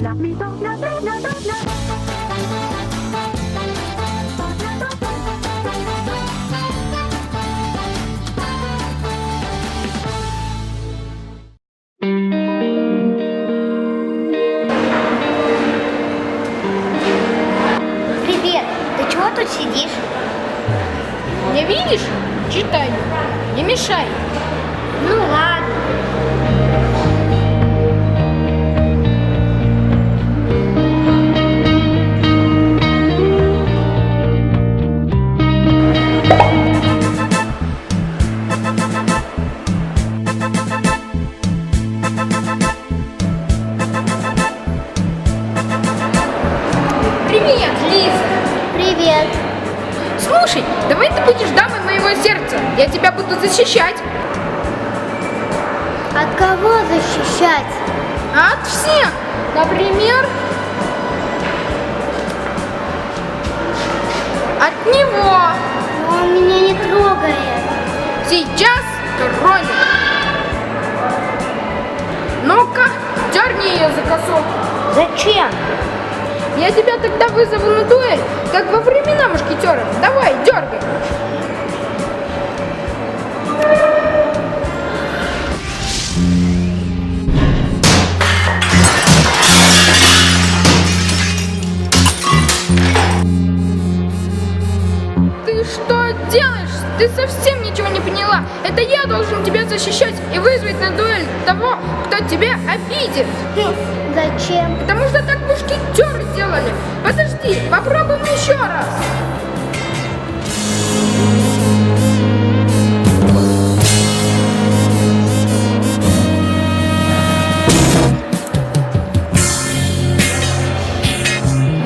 Привет, ты чего тут сидишь? Не видишь? Читаю. Не мешай. Ну ладно. Привет, Лиза. Привет. Слушай, давай ты будешь дамой моего сердца. Я тебя буду защищать. От кого защищать? От всех. Например, от него. Он меня не трогает. Сейчас тронет. Ну-ка, дерни ее за косу. Зачем? Я тебя тогда вызову на дуэль, как во времена мушкетеров. Давай, дергай. Ты что делаешь? Ты совсем ничего не поняла. Это я должен тебя защищать и вызвать на дуэль того, кто тебя обидит. Зачем? Потому что так мушкетеры делали. Подожди, попробуем еще раз.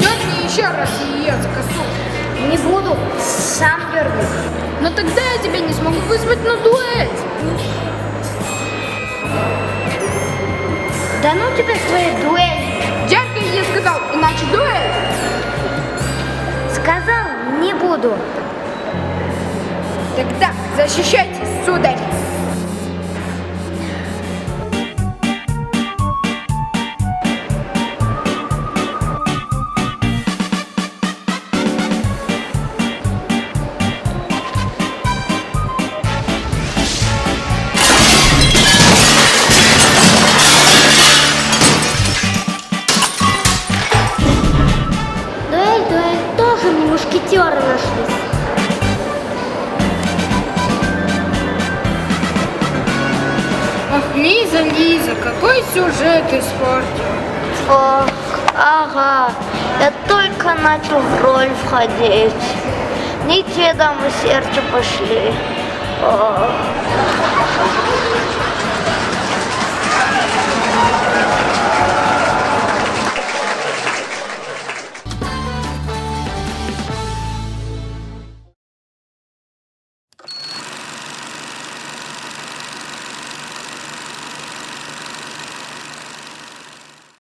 Дерни еще раз ее за косу. Не буду. Сам дергай. Но тогда я тебя не смогу вызвать на дуэль. Да ну тебя свои дуэли. Дергай, я сказал, иначе дуэль. Сказал, не буду. Тогда защищайтесь, сударь. Дуэль, тоже не мушкетеры нашлись. Ах, Лиза, Лиза, какой сюжет испортил. Ох, ага, я только начал в роль входить. Не те дамы сердца пошли. Ох.